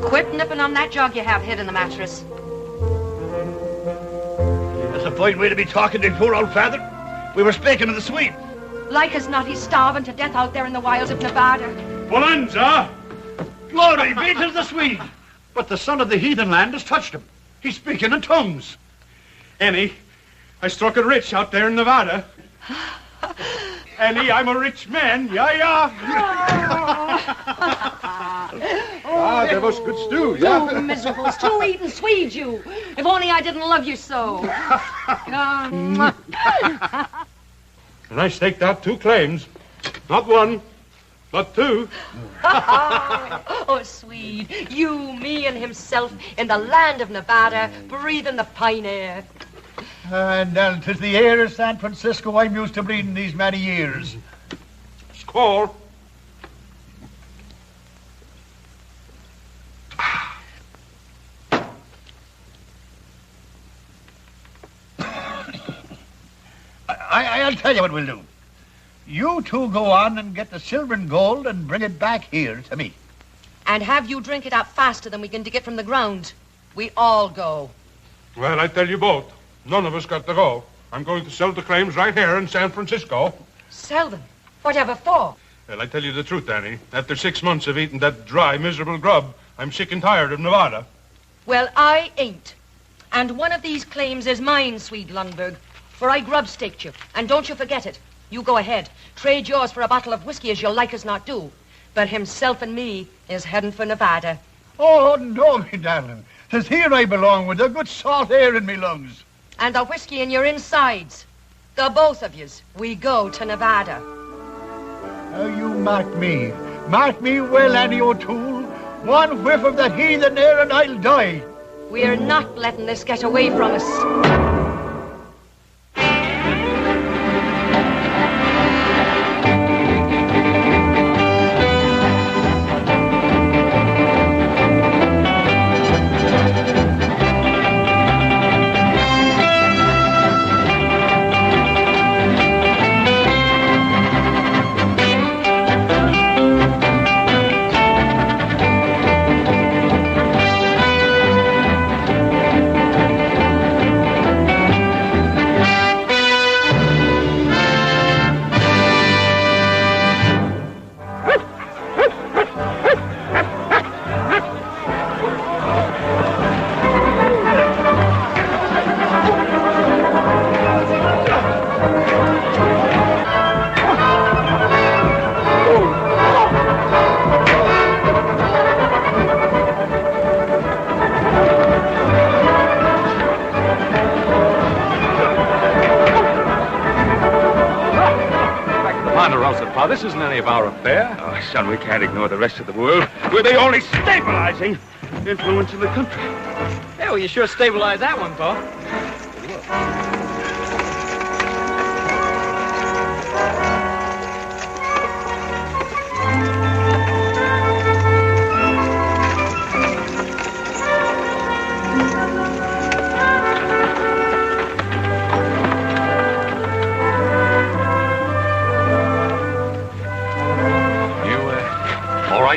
Quit nipping on that jug you have hid in the mattress. That's a fine way to be talking to poor old father. We were speaking of the Swede. Like as not, he's starving to death out there in the wilds of Nevada. Bonanza! Glory be to the Swede. But the son of the heathen land has touched him. He's speaking in tongues. Annie, I struck it rich out there in Nevada. Annie, I'm a rich man. Yeah. That was good stew, yeah. You miserable stew-eating Swede, you. If only I didn't love you so. And I staked out 2 claims. Not 1, but 2. Oh, Swede, you, me, and himself in the land of Nevada, breathing the fine air. And 'tis the air of San Francisco I'm used to breathing these many years. Squall. I'll tell you what we'll do. You two go on and get the silver and gold and bring it back here to me. And have you drink it out faster than we can dig it from the ground. We all go. Well, I tell you both. None of us got to go. I'm going to sell the claims right here in San Francisco. Sell them? Whatever for? Well, I tell you the truth, Annie. After 6 months of eating that dry, miserable grub, I'm sick and tired of Nevada. Well, I ain't. And one of these claims is mine, Swede Lundberg. For I grub-staked you. And don't you forget it. You go ahead. Trade yours for a bottle of whiskey as you'll like as not do. But himself and me is heading for Nevada. Oh, no, me darling. 'Tis here I belong with the good salt air in me lungs. And the whiskey in your insides. The both of yous. We go to Nevada. Now you mark me. Mark me well, Annie O'Toole. One whiff of that heathen air and I'll die. We're not letting this get away from us. This isn't any of our affair. Oh, son, we can't ignore the rest of the world. We're the only stabilizing influence in the country. Yeah, well, you sure stabilized that one, Pa.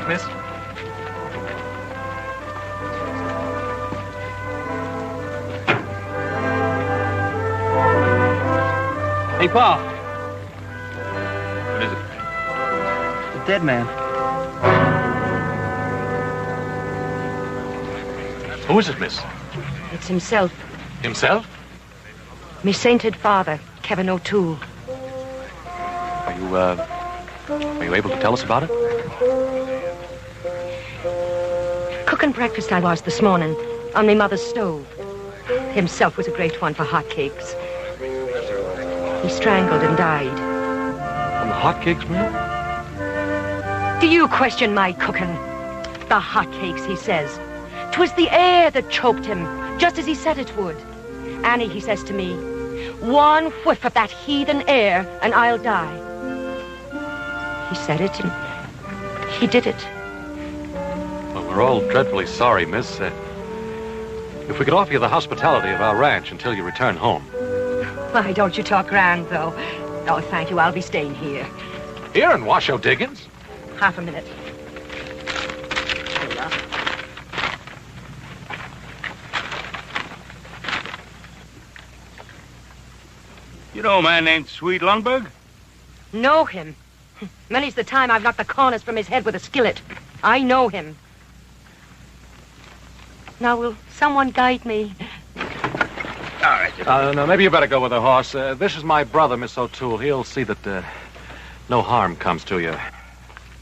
Miss? Hey, Pa. What is it? The dead man. Who is it, miss? It's himself. Himself? Me sainted father, Kevin O'Toole. Are you able to tell us about it? Cooking breakfast I was this morning on me mother's stove. Himself was a great one for hotcakes. He strangled and died. From the hotcakes, ma'am? Do you question my cooking? The hotcakes, he says. 'Twas the air that choked him, just as he said it would. Annie, he says to me, one whiff of that heathen air and I'll die. He said it and he did it. Well, we're all dreadfully sorry, miss. If we could offer you the hospitality of our ranch until you return home. Why, don't you talk grand, though. Oh, thank you. I'll be staying here. Here in Washoe Diggins? Half a minute. You know a man named Swede Lundberg? Know him? Many's the time I've knocked the corners from his head with a skillet. I know him. Now, will someone guide me? All right. No, maybe you better go with the horse. This is my brother, Miss O'Toole. He'll see that no harm comes to you.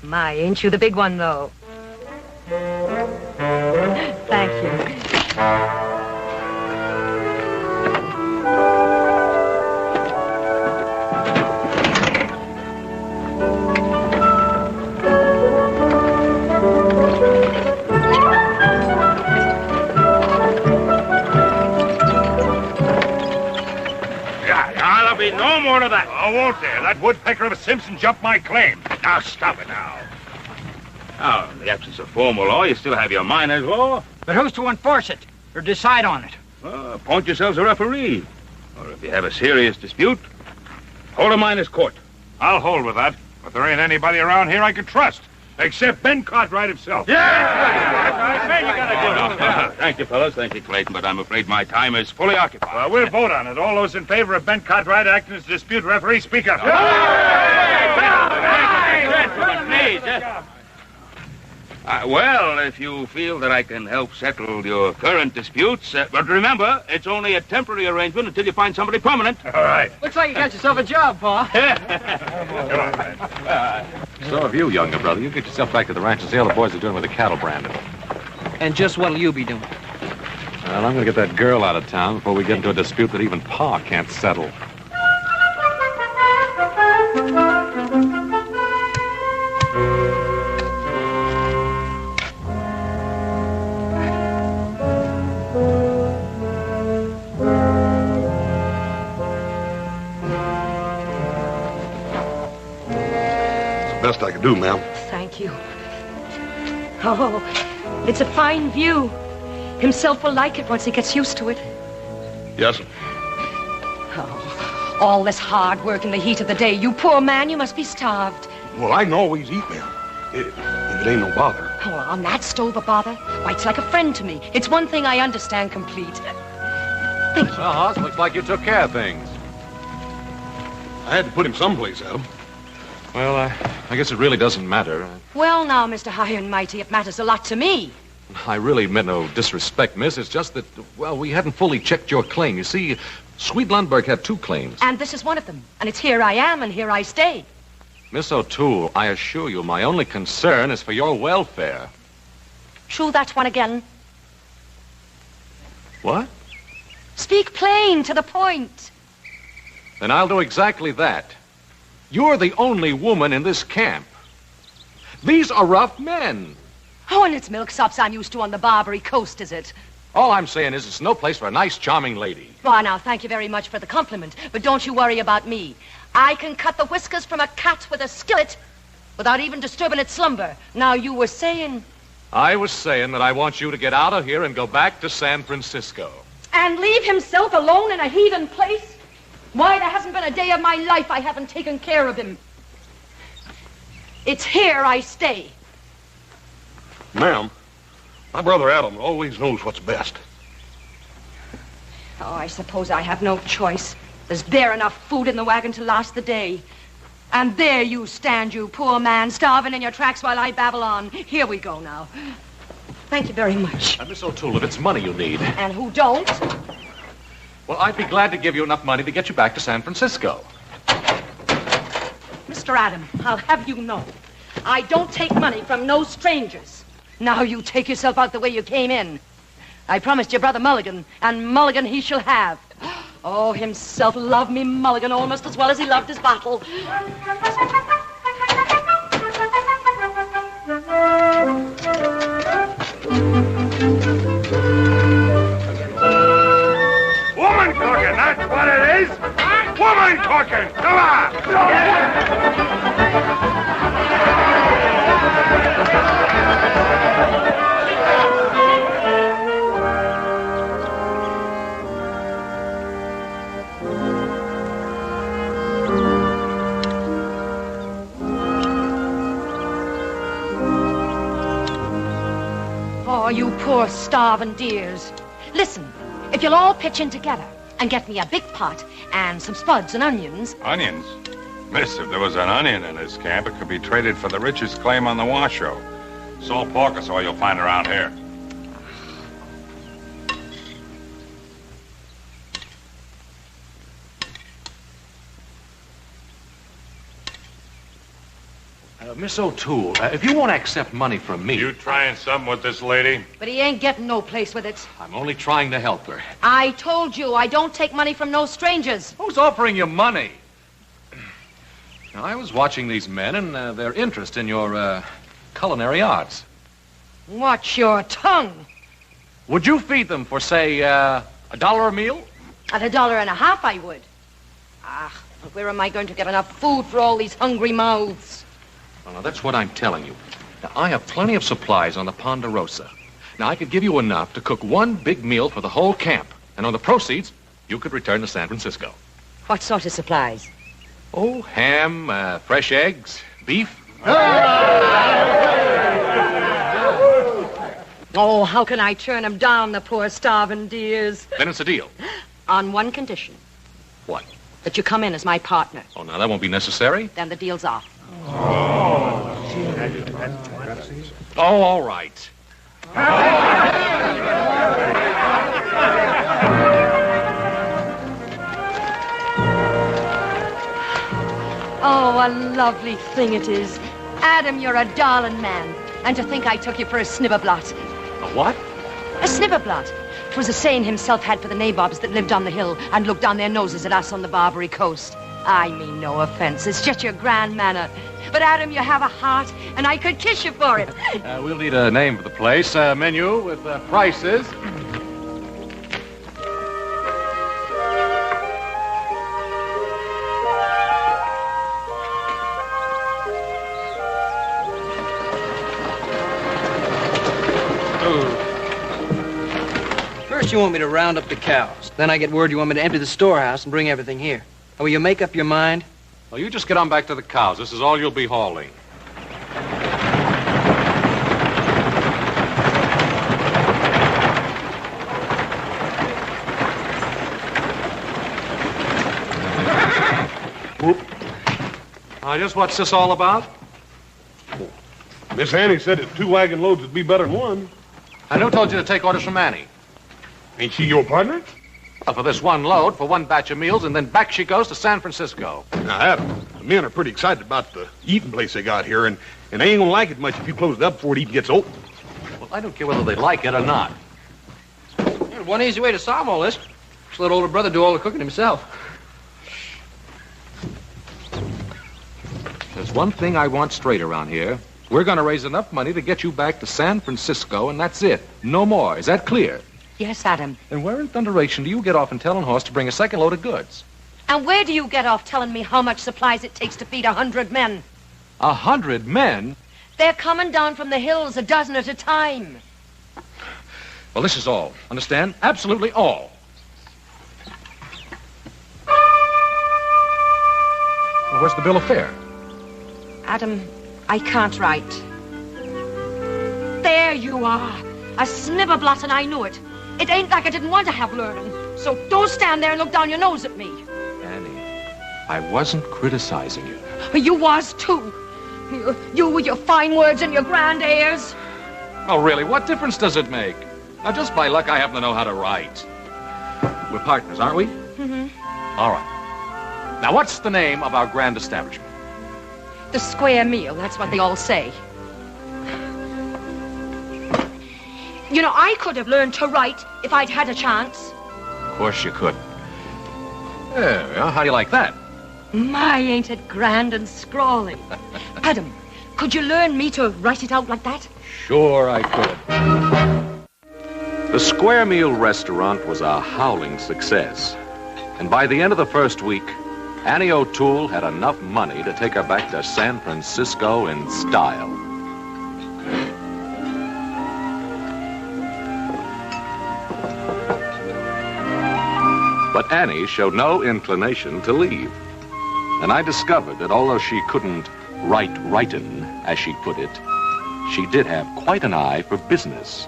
My, ain't you the big one, though? Thank you. There'll be no more of that. Oh, won't there? That woodpecker of a Simpson jumped my claim. Now, stop it now. Now, in the absence of formal law, you still have your miner's law. But who's to enforce it or decide on it? Well, appoint yourselves a referee. Or if you have a serious dispute, hold a miner's court. I'll hold with that. But there ain't anybody around here I could trust. Except Ben Cartwright himself. Thank you, fellas. Thank you, Clayton. But I'm afraid my time is fully occupied. Well, we'll vote on it. All those in favor of Ben Cartwright acting as dispute referee, speak up. Well, if you feel that I can help settle your current disputes, but remember, it's only a temporary arrangement until you find somebody permanent. All right. Looks like you got yourself a job, Pa. So have you, younger brother. You get yourself back to the ranch and see how the boys are doing with the cattle branding. And just what'll you be doing? Well, I'm going to get that girl out of town before we get into a dispute that even Pa can't settle. Best I can do, ma'am. Thank you. Oh, it's a fine view. Himself will like it once he gets used to it. Yes, sir. Oh, all this hard work in the heat of the day. You poor man, you must be starved. Well, I can always eat, ma'am. If it ain't no bother. Oh, on that stove a bother? Why, it's like a friend to me. It's one thing I understand complete. Thank you. Well, Hoss, looks like you took care of things. I had to put him someplace, Adam. Well, I guess it really doesn't matter. Well, now, Mr. High and Mighty, it matters a lot to me. I really meant no disrespect, miss. It's just that, well, we hadn't fully checked your claim. You see, Swede Lundberg had 2 claims. And this is one of them. And it's here I am, and here I stay. Miss O'Toole, I assure you, my only concern is for your welfare. Shoo, that's one again. What? Speak plain, to the point. Then I'll do exactly that. You're the only woman in this camp. These are rough men. Oh, and it's milksops I'm used to on the Barbary Coast, is it? All I'm saying is it's no place for a nice, charming lady. Why, now, thank you very much for the compliment, but don't you worry about me. I can cut the whiskers from a cat with a skillet without even disturbing its slumber. Now, you were saying... I was saying that I want you to get out of here and go back to San Francisco. And leave himself alone in a heathen place? Why, there hasn't been a day of my life I haven't taken care of him. It's here I stay. Ma'am, my brother Adam always knows what's best. Oh, I suppose I have no choice. There's bare enough food in the wagon to last the day. And there you stand, you poor man, starving in your tracks while I babble on. Here we go now. Thank you very much. Miss O'Toole, if it's money you need... And who don't? Well, I'd be glad to give you enough money to get you back to San Francisco. Mr. Adam, I'll have you know, I don't take money from no strangers. Now you take yourself out the way you came in. I promised your brother Mulligan, and Mulligan he shall have. Oh, himself loved me Mulligan almost as well as he loved his bottle. Woman talking, that's what it is. Woman talking, come on. Oh, you poor starving dears. Listen, if you'll all pitch in together, And get me a big pot and some spuds and onions. Onions? Miss, if there was an onion in this camp, it could be traded for the richest claim on the Washoe. Salt pork is all you'll find around here. Miss O'Toole, if you won't accept money from me... You trying something with this lady? But he ain't getting no place with it. I'm only trying to help her. I told you, I don't take money from no strangers. Who's offering you money? Now, I was watching these men and their interest in your culinary arts. Watch your tongue. Would you feed them for, say, $1 a meal? At $1.50, I would. Ah, but where am I going to get enough food for all these hungry mouths? Well, now, that's what I'm telling you. Now, I have plenty of supplies on the Ponderosa. Now, I could give you enough to cook one big meal for the whole camp. And on the proceeds, you could return to San Francisco. What sort of supplies? Oh, ham, fresh eggs, beef. Oh, how can I turn them down, the poor starving dears? Then it's a deal. On one condition. What? That you come in as my partner. Oh, now, that won't be necessary. Then the deal's off. Oh, all right. Oh, a lovely thing it is. Adam, you're a darling man. And to think I took you for a snibberblot. A what? A snibberblot. 'Twas a saying himself had for the nabobs that lived on the hill and looked down their noses at us on the Barbary coast. I mean no offense. It's just your grand manner. But, Adam, you have a heart, and I could kiss you for it. We'll need a name for the place. Menu with prices. First, you want me to round up the cows. Then I get word you want me to empty the storehouse and bring everything here. Now, will you make up your mind? Well, you just get on back to the cows. This is all you'll be hauling. Whoop. Just what's this all about? Miss Annie said that 2 wagon loads would be better than 1. And who told you to take orders from Annie? Ain't she your partner? Well, for this one load, for one batch of meals, and then back she goes to San Francisco. Now, Adam, the men are pretty excited about the eating place they got here, and they ain't gonna like it much if you close it up before it even gets open. Well, I don't care whether they like it or not. There's one easy way to solve all this. Just let older brother do all the cooking himself. There's one thing I want straight around here. We're going to raise enough money to get you back to San Francisco, and that's it. No more. Is that clear? Yes, Adam. And where in thunderation do you get off in telling Horse to bring a second load of goods? And where do you get off telling me how much supplies it takes to feed 100 men? 100 men? They're coming down from the hills, a dozen at a time. Well, this is all. Understand? Absolutely all. Well, where's the bill of fare? Adam, I can't write. There you are. A snibberblot, and I knew it. It ain't like I didn't want to have learning. So don't stand there and look down your nose at me. Annie, I wasn't criticizing you. You was, too. You with your fine words and your grand airs. Oh, really? What difference does it make? Now, just by luck, I happen to know how to write. We're partners, aren't we? Mm-hmm. All right. Now, what's the name of our grand establishment? The square meal, that's what they all say. You know, I could have learned to write if I'd had a chance. Of course you could. There we are. How do you like that? My, ain't it grand and scrawly. Adam, could you learn me to write it out like that? Sure I could. The Square Meal restaurant was a howling success. And by the end of the first week, Annie O'Toole had enough money to take her back to San Francisco in style. But Annie showed no inclination to leave. And I discovered that although she couldn't write writin', as she put it, she did have quite an eye for business.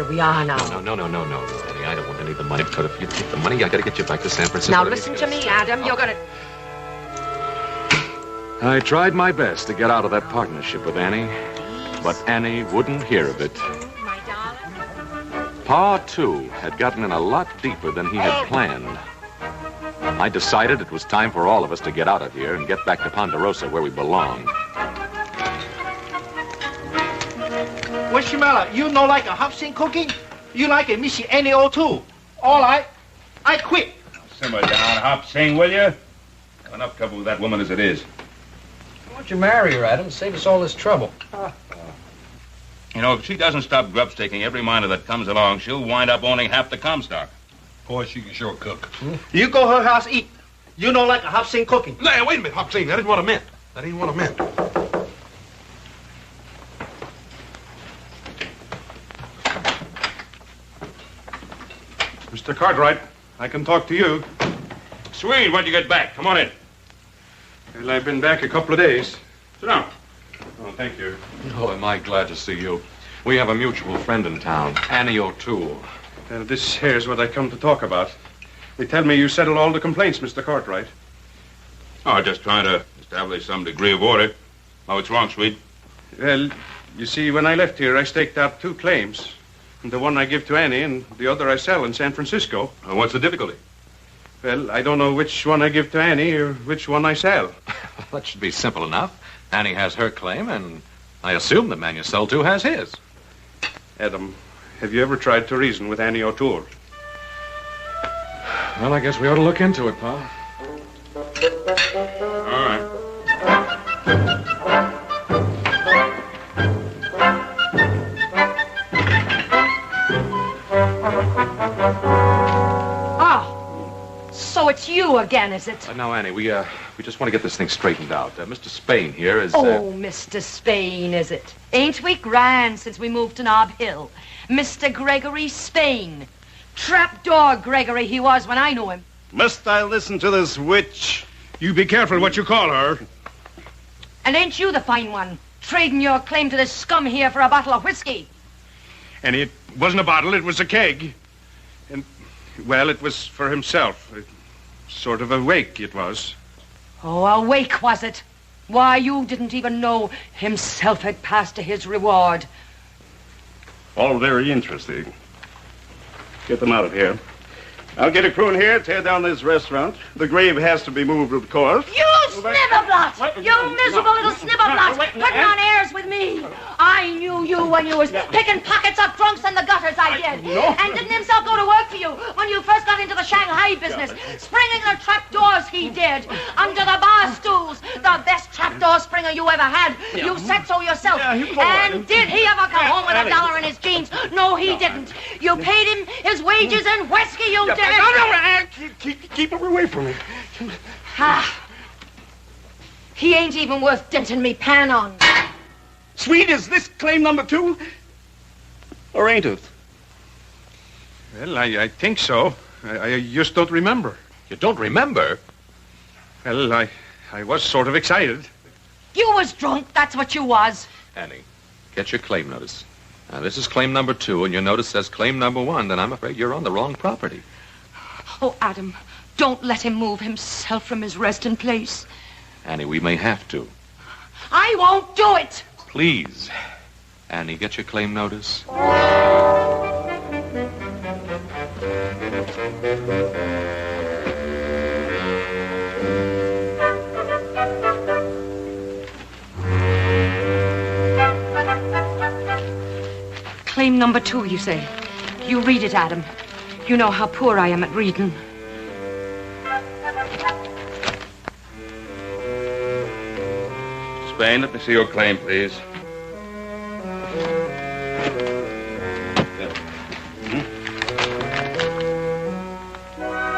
we are now. No, Annie. I don't want any of the money, but if you take the money, I gotta get you back to San Francisco. Now listen to me, Adam. You're gonna... I tried my best to get out of that partnership with Annie, but Annie wouldn't hear of it. My darling. Pa, too, had gotten in a lot deeper than he had planned. I decided it was time for all of us to get out of here and get back to Ponderosa where we belonged. What's the matter? You know like a hop-sing cooking? You like a Missy Annie or two? All right. I quit. Simmer down, Hop Sing, will you? Enough trouble with that woman as it is. Why don't you marry her, Adam? Save us all this trouble. You know, if she doesn't stop grub-staking every miner that comes along, she'll wind up owning half the Comstock. Boy, she can sure cook. You go her house eat. You know like a hop-sing cooking. Now, wait a minute, Hop Sing. That ain't what I meant. That ain't what I meant. Mr. Cartwright, I can talk to you. Swede, when'd you get back? Come on in. Well, I've been back a couple of days. Sit down. Oh, thank you. Oh, am I glad to see you. We have a mutual friend in town, Annie O'Toole. This here's what I come to talk about. They tell me you settled all the complaints, Mr. Cartwright. Oh, just trying to establish some degree of order. Oh, what's wrong, Swede? Well, you see, when I left here, I staked out 2 claims. And the one I give to Annie and the other I sell in San Francisco. What's the difficulty? Well, I don't know which one I give to Annie or which one I sell. That should be simple enough. Annie has her claim, and I assume the man you sell to has his. Adam, have you ever tried to reason with Annie O'Toole? Well, I guess we ought to look into it, Pa. All right. So it's you again, is it? Now, Annie, we just want to get this thing straightened out. Mr. Spain here is... Oh, Mr. Spain, is it? Ain't we grand since we moved to Nob Hill? Mr. Gregory Spain. Trapdoor Gregory he was when I knew him. Must I listen to this witch? You be careful what you call her. And ain't you the fine one, trading your claim to this scum here for a bottle of whiskey? And it wasn't a bottle, it was a keg. And, well, it was for himself. Sort of a wake, it was. Oh, a wake, was it? Why, you didn't even know himself had passed to his reward. All very interesting. Get them out of here. I'll get a crew in here, tear down this restaurant. The grave has to be moved, of course. You snibberblot! You miserable little snibberblot! Putting on airs with me! I knew you when you was picking pockets up drunks in the gutters, I did. And didn't himself go to work for you when you first got into the Shanghai business? Springing the trapdoors, he did. Under the bar stools. The best trapdoor springer you ever had. You said so yourself. And did he ever come home with $1 in his jeans? No, he didn't. You paid him his wages in whiskey, you did. Keep her away from me. He ain't even worth denting me pan on. Swede, is this claim number 2? Or ain't it? Well, I think so. I just don't remember. You don't remember? Well, I was sort of excited. You was drunk, that's what you was. Annie, get your claim notice. Now, this is claim number 2, and your notice says claim number 1, then I'm afraid you're on the wrong property. Oh, Adam, don't let him move himself from his resting place. Annie, we may have to. I won't do it. Please. Annie, get your claim notice. Claim number 2, you say. You read it, Adam. You know how poor I am at reading. Spain, let me see your claim, please.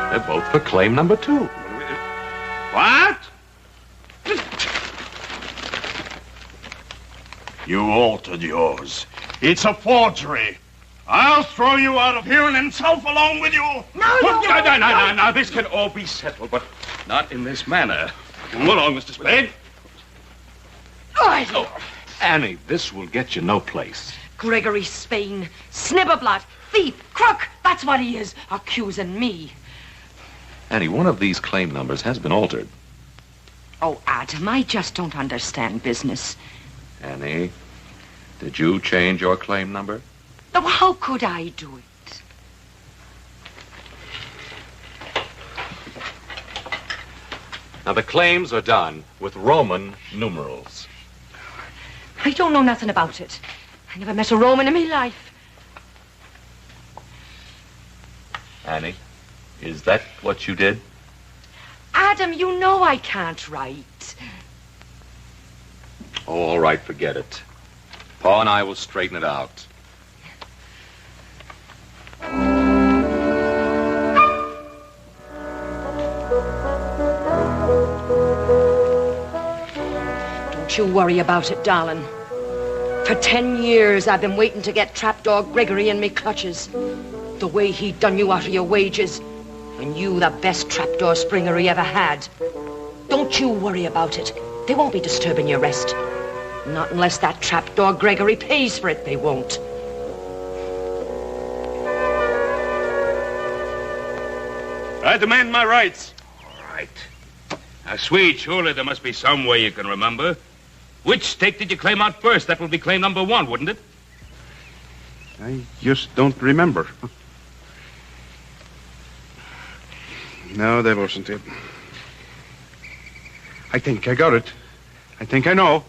They're both for claim number 2. What? You altered yours. It's a forgery. I'll throw you out of here and himself along with you. No, this can all be settled, but not in this manner. Come along, Mr. Spade. Oh, Annie, this will get you no place. Gregory Spain, snibberblot, thief, crook, that's what he is, accusing me. Annie, one of these claim numbers has been altered. Oh, Adam, I just don't understand business. Annie, did you change your claim number? Oh, how could I do it? Now, the claims are done with Roman numerals. I don't know nothing about it. I never met a Roman in my life. Annie, is that what you did? Adam, you know I can't write. Oh, all right, forget it. Pa and I will straighten it out. Don't you worry about it, darling. For 10 years, I've been waiting to get trapdoor Gregory in me clutches. The way he done you out of your wages. And you the best trapdoor springer he ever had. Don't you worry about it. They won't be disturbing your rest. Not unless that trapdoor Gregory pays for it, they won't. I demand my rights. All right. Now, Swede, surely there must be some way you can remember. Which stake did you claim out first? That would be claim number 1, wouldn't it? I just don't remember. No, that wasn't it. I think I got it. I think I know.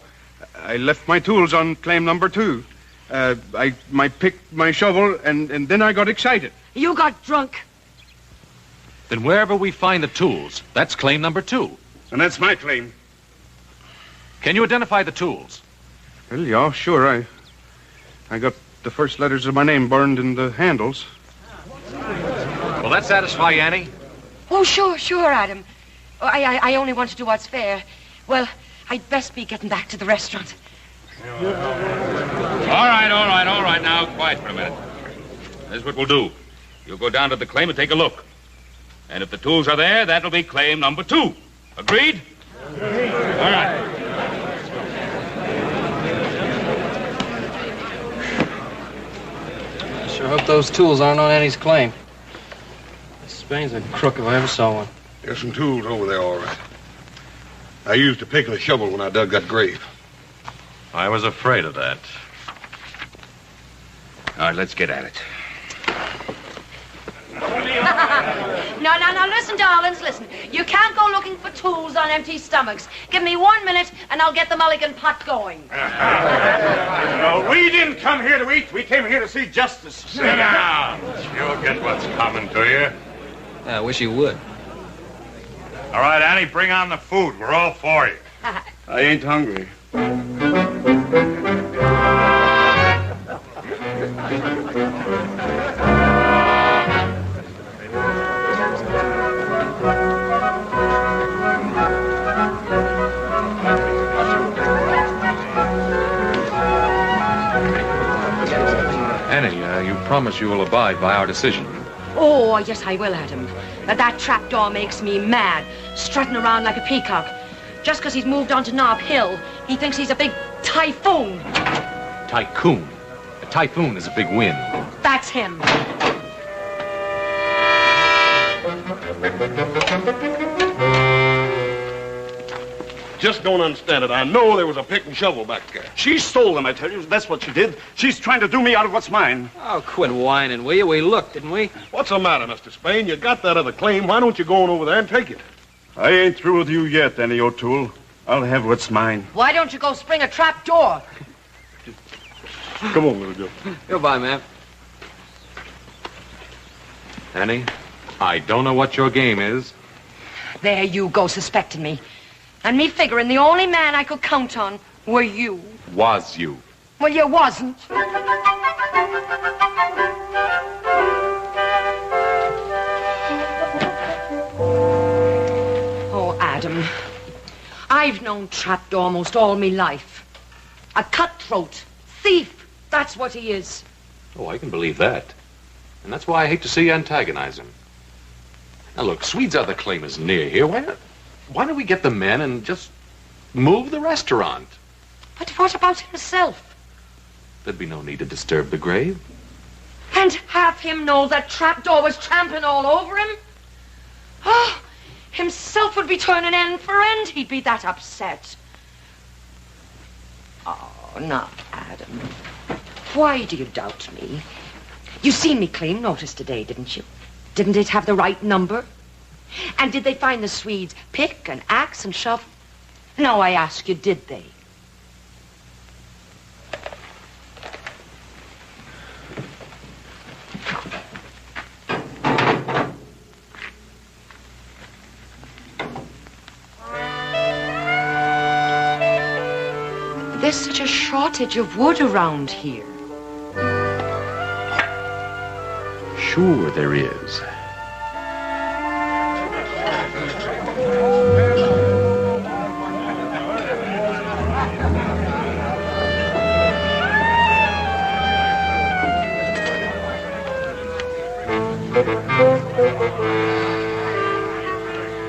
I left my tools on claim number 2. I picked my shovel, and then I got excited. You got drunk. Then wherever we find the tools, that's claim number 2. And that's my claim. Can you identify the tools? Well, yeah, sure. I got the first letters of my name burned in the handles. Will that satisfy you, Annie? Oh, sure, Adam. Oh, I only want to do what's fair. Well, I'd best be getting back to the restaurant. All right. Now, quiet for a minute. Here's what we'll do. You'll go down to the claim and take a look. And if the tools are there, that'll be claim number 2. Agreed? All right. I sure hope those tools aren't on Annie's claim. Spain's a crook if I ever saw one. There's some tools over there, all right. I used a pick and a shovel when I dug that grave. I was afraid of that. All right, let's get at it. No, listen, darlings, listen. You can't go looking for tools on empty stomachs. Give me 1 minute, and I'll get the mulligan pot going. No, we didn't come here to eat. We came here to see justice. Sit down. You'll get what's coming to you. I wish you would. All right, Annie, bring on the food. We're all for you. I ain't hungry. Annie, you promise you will abide by our decision. Oh, yes, I will, Adam. That trapdoor makes me mad, strutting around like a peacock. Just because he's moved on to Nob Hill, he thinks he's a big typhoon. Tycoon. A typhoon is a big wind. That's him. Just don't understand it. I know there was a pick and shovel back there. She stole them, I tell you. That's what she did. She's trying to do me out of what's mine. Oh, quit whining, will you? We looked, didn't we? What's the matter, Mr. Spain? You got that other claim. Why don't you go on over there and take it? I ain't through with you yet, Annie O'Toole. I'll have what's mine. Why don't you go spring a trap door? Come on, little Joe. Goodbye, man. Annie, I don't know what your game is. There you go, suspecting me. And me figuring the only man I could count on were you. Was you? Well, you wasn't. Oh, Adam. I've known Trapdoor almost all me life. A cutthroat, thief, that's what he is. Oh, I can believe that. And that's why I hate to see you antagonize him. Now, look, Swede's other claim is near here. Why don't we get the men and just move the restaurant? But what about himself? There'd be no need to disturb the grave. And have him know that trapdoor was tramping all over him? Oh, himself would be turning end for end. He'd be that upset. Oh, now, Adam, why do you doubt me? You seen me claim notice today, didn't you? Didn't it have the right number? And did they find the Swedes pick and axe and shovel? No, I ask you, did they? There's such a shortage of wood around here. Sure there is.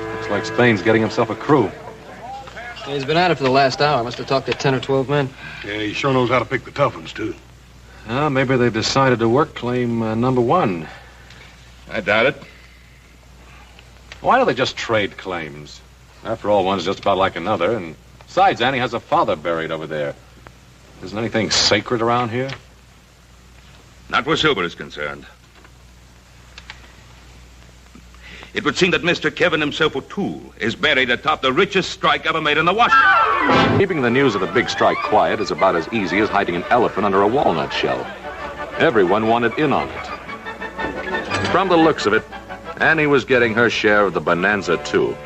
Looks like Spain's getting himself a crew. He's been at it for the last hour. Must have talked to 10 or 12 men. Yeah, he sure knows how to pick the tough ones, too. Maybe they've decided to work claim number 1. I doubt it. Why don't they just trade claims? After all, one's just about like another, and besides, Annie has a father buried over there. Isn't anything sacred around here? Not where silver is concerned. It would seem that Mr. Kevin himself, O'Toole, is buried atop the richest strike ever made in the Washington. Keeping the news of the big strike quiet is about as easy as hiding an elephant under a walnut shell. Everyone wanted in on it. From the looks of it, Annie was getting her share of the Bonanza, too.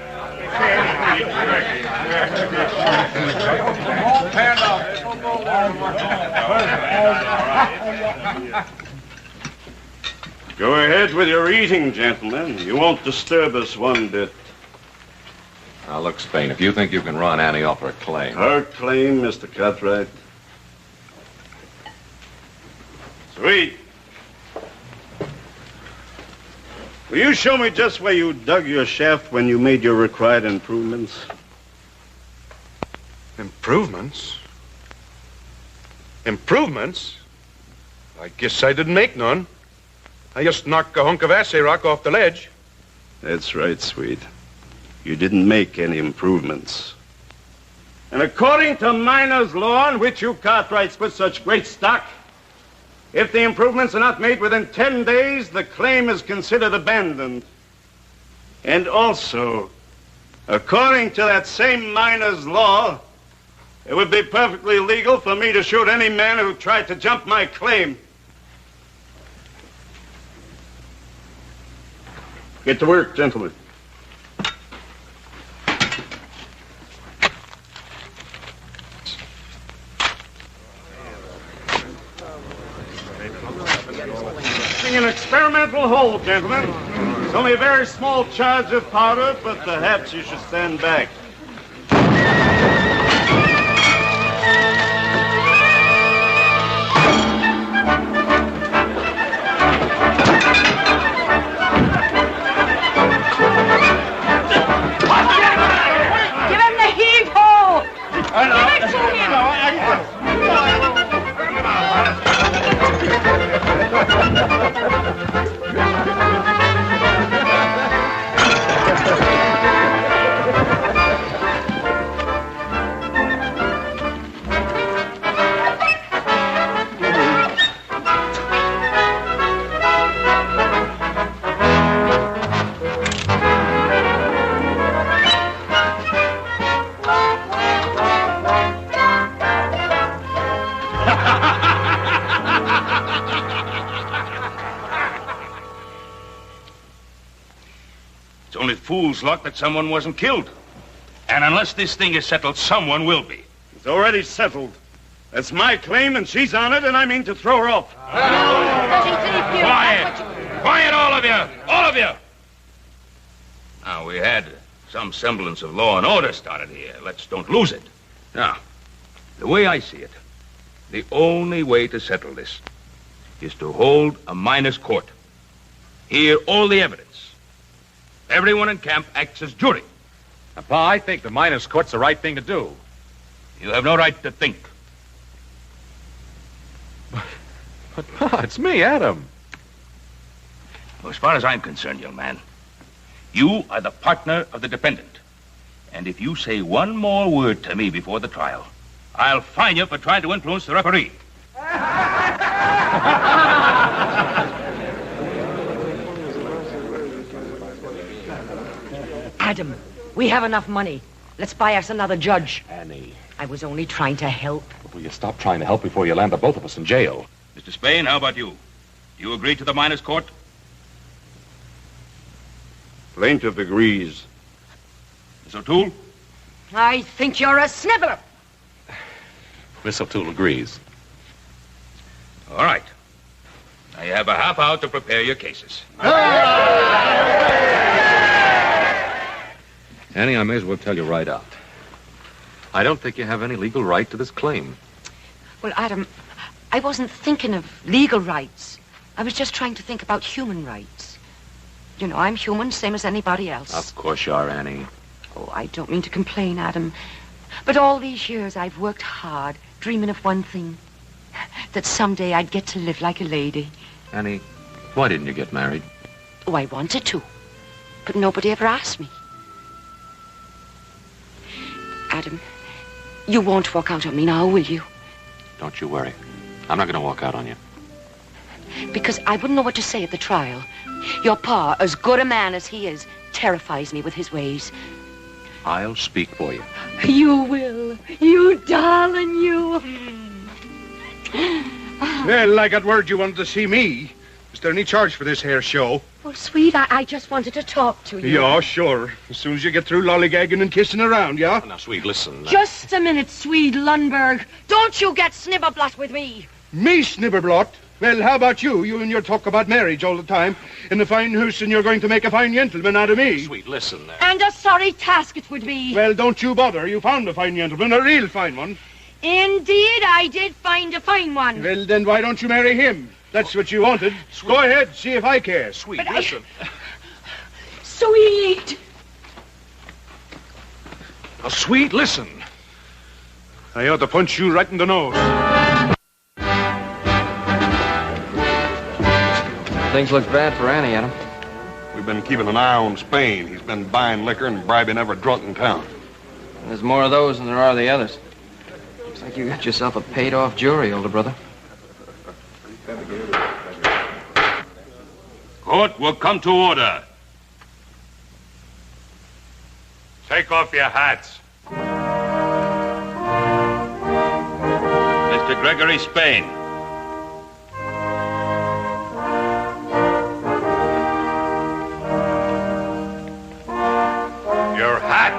Go ahead with your eating, gentlemen. You won't disturb us one bit. Now, look, Spain, if you think you can run Annie off her claim... Her claim, Mr. Cartwright. Sweet. Will you show me just where you dug your shaft when you made your required improvements? Improvements? Improvements? I guess I didn't make none. I just knocked a hunk of assay rock off the ledge. That's right, Sweet. You didn't make any improvements. And according to miner's law, on which you Cartwrights put such great stock, if the improvements are not made within 10 days, the claim is considered abandoned. And also, according to that same miner's law, it would be perfectly legal for me to shoot any man who tried to jump my claim. Get to work, gentlemen. An experimental hole, gentlemen. It's only a very small charge of powder, but perhaps you should stand back. Give him the heave-ho! I know. Give it to him! Only fool's luck that someone wasn't killed. And unless this thing is settled, someone will be. It's already settled. That's my claim, and she's on it, and I mean to throw her off. Quiet! Quiet, all of you! All of you! Now, we had some semblance of law and order started here. Let's don't lose it. Now, the way I see it, the only way to settle this is to hold a miners' court. Hear all the evidence. Everyone in camp acts as jury. Now, Pa, I think the miners' court's the right thing to do. You have no right to think. But, Pa, it's me, Adam. Well, as far as I'm concerned, young man, you are the partner of the defendant. And if you say one more word to me before the trial, I'll fine you for trying to influence the referee. Adam, we have enough money. Let's buy us another judge. Annie. I was only trying to help. Will you stop trying to help before you land the both of us in jail? Mr. Spain, how about you? You agree to the minors' court? Plaintiff agrees. Miss O'Toole? I think you're a sniveler. Miss O'Toole agrees. All right. Now you have a half hour to prepare your cases. Annie, I may as well tell you right out. I don't think you have any legal right to this claim. Well, Adam, I wasn't thinking of legal rights. I was just trying to think about human rights. You know, I'm human, same as anybody else. Of course you are, Annie. Oh, I don't mean to complain, Adam. But all these years I've worked hard, dreaming of one thing. That someday I'd get to live like a lady. Annie, why didn't you get married? Oh, I wanted to. But nobody ever asked me. Adam, you won't walk out on me now, will you? Don't you worry. I'm not going to walk out on you. Because I wouldn't know what to say at the trial. Your pa, as good a man as he is, terrifies me with his ways. I'll speak for you. You will. You darling, you. Well, I got word you wanted to see me. Is there any charge for this here show? Well, sweet, I just wanted to talk to you. Yeah, sure. As soon as you get through lollygagging and kissing around, yeah? Now, Swede, listen. Just a minute, Swede Lundberg. Don't you get snibberblot with me. Me, Snibberblot? Well, how about you? You and your talk about marriage all the time. In the fine house, and you're going to make a fine gentleman out of me. Swede, listen. And a sorry task it would be. Well, don't you bother. You found a fine gentleman, a real fine one. Indeed, I did find a fine one. Well, then why don't you marry him? That's what you wanted. Sweet. Go ahead, see if I care. Swede, But listen. Sweet. Now, Swede, listen. I ought to punch you right in the nose. Things look bad for Annie, Adam. We've been keeping an eye on Spain. He's been buying liquor and bribing every drunk in town. There's more of those than there are the others. Looks like you got yourself a paid-off jury, older brother. Court will come to order. Take off your hats. Mr. Gregory Spain. Your hat.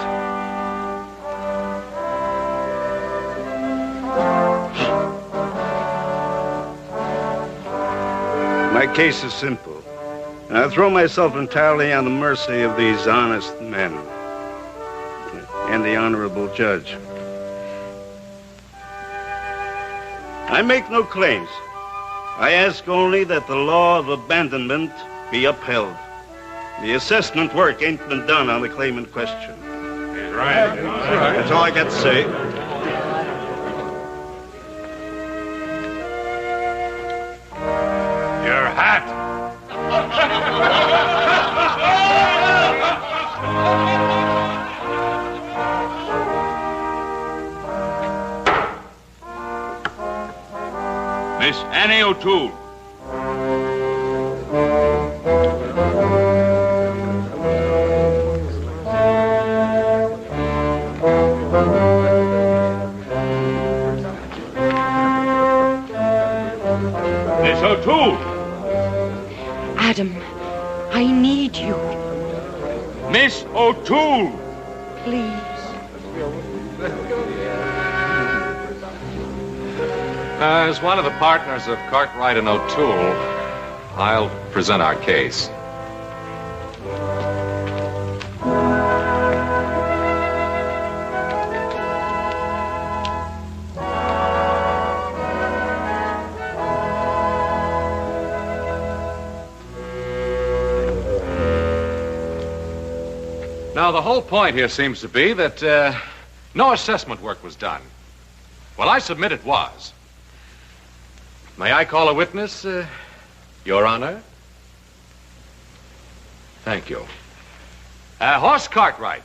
My case is simple. I throw myself entirely on the mercy of these honest men and the honorable judge. I make no claims. I ask only that the law of abandonment be upheld. The assessment work ain't been done on the claim in question. He's right. That's all I got to say. Your hat. Miss Annie O'Toole. Miss O'Toole. Adam, I need you. Miss O'Toole. Please. As one of the partners of Cartwright and O'Toole, I'll present our case. Now, the whole point here seems to be that no assessment work was done. Well, I submit it was. May I call a witness, Your Honor? Thank you. Horse Cartwright.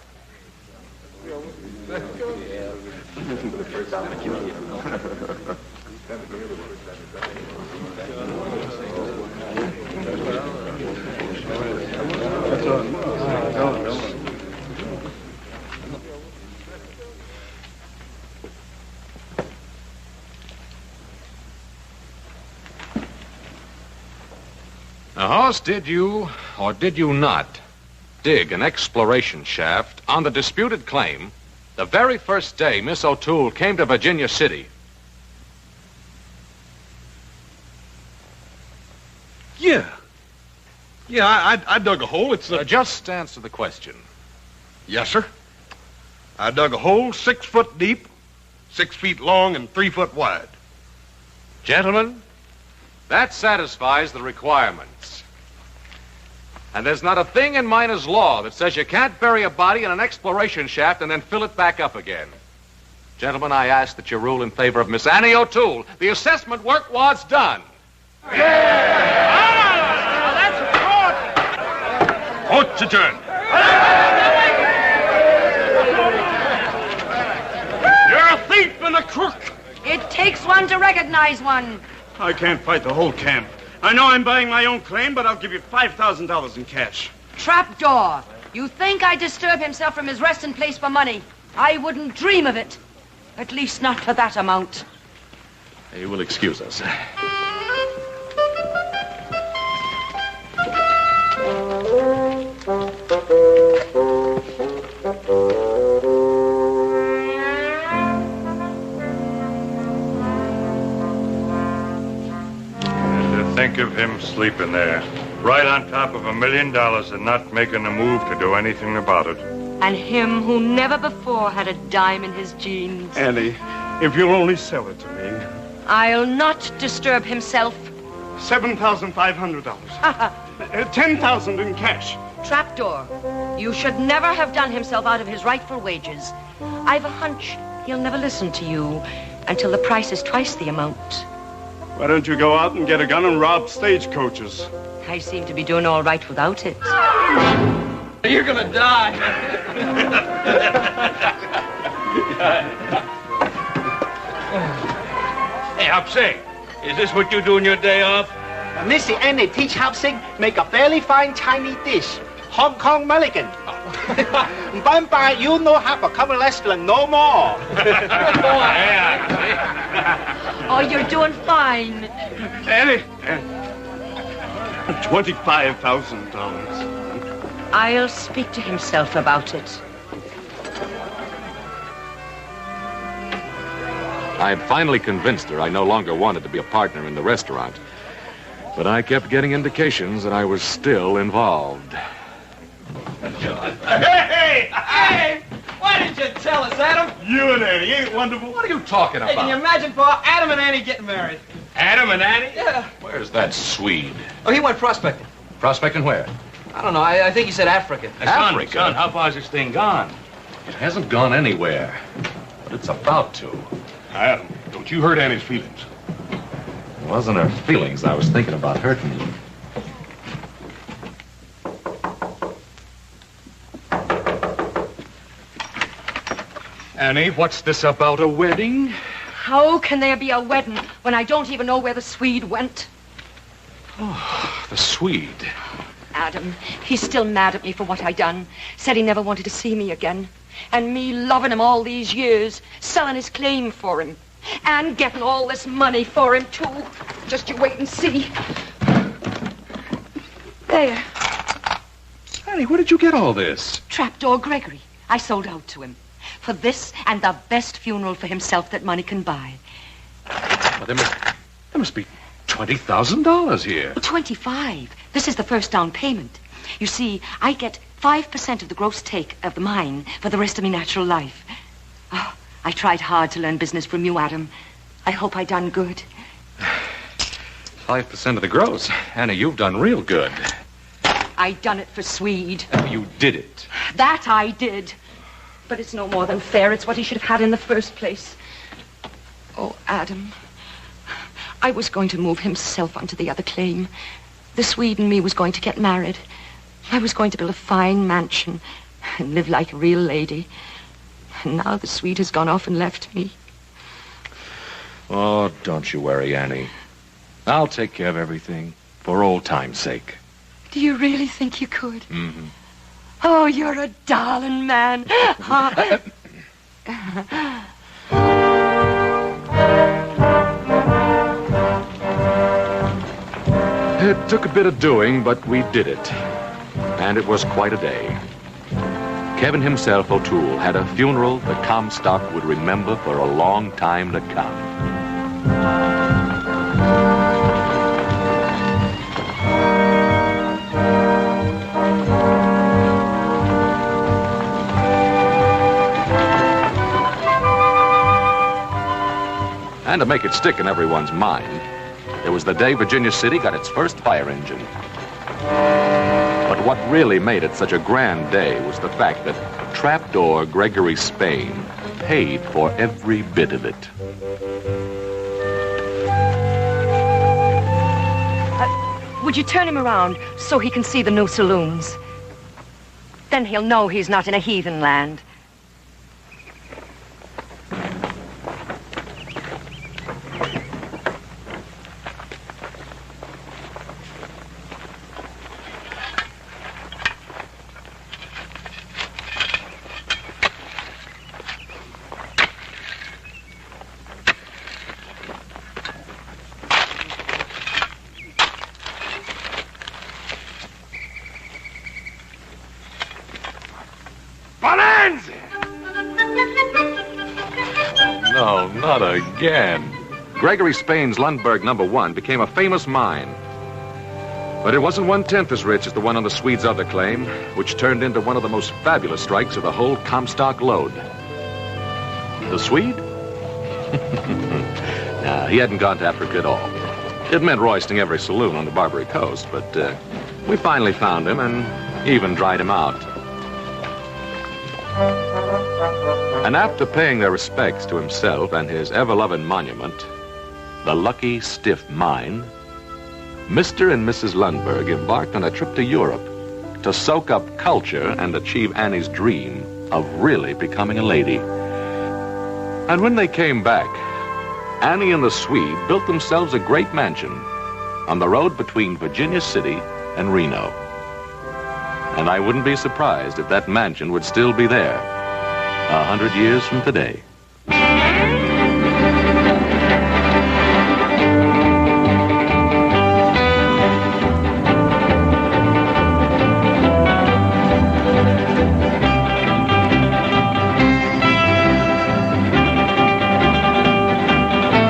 Now, Hoss, did you, or did you not, dig an exploration shaft on the disputed claim the very first day Miss O'Toole came to Virginia City? Yeah. Yeah, I dug a hole. It's just answer the question. Yes, sir. I dug a hole 6 foot deep, 6 feet long, and 3 foot wide. Gentlemen, that satisfies the requirements. And there's not a thing in miner's law that says you can't bury a body in an exploration shaft and then fill it back up again. Gentlemen, I ask that you rule in favor of Miss Annie O'Toole. The assessment work was done. Court's adjourned. You're a thief and a crook. It takes one to recognize one. I can't fight the whole camp. I know I'm buying my own claim, but I'll give you $5,000 in cash. Trapdoor. You think I disturb himself from his resting place for money? I wouldn't dream of it. At least not for that amount. You will excuse us. Think of him sleeping there, right on top of $1 million and not making a move to do anything about it. And him who never before had a dime in his jeans. Annie, if you'll only sell it to me. I'll not disturb himself. $7,500. $10,000 in cash. Trapdoor, you should never have done himself out of his rightful wages. I've a hunch he'll never listen to you until the price is twice the amount. Why don't you go out and get a gun and rob stagecoaches? I seem to be doing all right without it. You're gonna die. Hey, Hopsing, is this what you do on your day off? Missy Annie teach Hopsing make a very fine Chinese dish. Hong Kong Mulligan. Bye, you no have a common restaurant no more. Oh, you're doing fine. Annie, $25,000. I'll speak to himself about it. I had finally convinced her I no longer wanted to be a partner in the restaurant. But I kept getting indications that I was still involved. Hey! Why didn't you tell us, Adam? You and Annie, ain't it wonderful? What are you talking about? Hey, can you imagine for Adam and Annie getting married? Adam and Annie? Yeah. Where's that Swede? Oh, he went prospecting. Prospecting where? I don't know. I think he said Africa. Africa? Son, how far's this thing gone? It hasn't gone anywhere. But it's about to. Adam, don't you hurt Annie's feelings. It wasn't her feelings I was thinking about hurting. Annie, what's this about a wedding? How can there be a wedding when I don't even know where the Swede went? Oh, the Swede. Adam, he's still mad at me for what I done. Said he never wanted to see me again. And me loving him all these years, selling his claim for him. And getting all this money for him, too. Just you wait and see. There. Annie, where did you get all this? Trapdoor Gregory. I sold out to him. For this and the best funeral for himself that money can buy. Well, there must be $20,000 here. 25. This is the first down payment. You see, I get 5% of the gross take of the mine for the rest of my natural life. Oh, I tried hard to learn business from you, Adam. I hope I done good. 5% of the gross. Annie, you've done real good. I done it for Swede. You did it. That I did. But it's no more than fair. It's what he should have had in the first place. Oh, Adam, I was going to move himself onto the other claim. The Swede and me was going to get married. I was going to build a fine mansion and live like a real lady. And now the Swede has gone off and left me. Oh, don't you worry, Annie. I'll take care of everything for old time's sake. Do you really think you could? Mm-hmm. Oh, you're a darling man. It took a bit of doing, but we did it. And it was quite a day. Kevin himself, O'Toole, had a funeral the Comstock would remember for a long time to come. And to make it stick in everyone's mind, it was the day Virginia City got its first fire engine. But what really made it such a grand day was the fact that trapdoor Gregory Spain paid for every bit of it. Would you turn him around so he can see the new saloons? Then he'll know he's not in a heathen land. Bonanza! No, not again. Gregory Spain's Lundberg No. 1 became a famous mine. But it wasn't 1/10 as rich as the one on the Swede's other claim, which turned into one of the most fabulous strikes of the whole Comstock lode. The Swede? Nah, he hadn't gone to Africa at all. It meant roisting every saloon on the Barbary Coast, but we finally found him and even dried him out. And after paying their respects to himself and his ever-loving monument, the Lucky Stiff Mine, Mr. and Mrs. Lundberg embarked on a trip to Europe to soak up culture and achieve Annie's dream of really becoming a lady. And when they came back, Annie and the Swede built themselves a great mansion on the road between Virginia City and Reno. And I wouldn't be surprised if that mansion would still be there 100 years from today.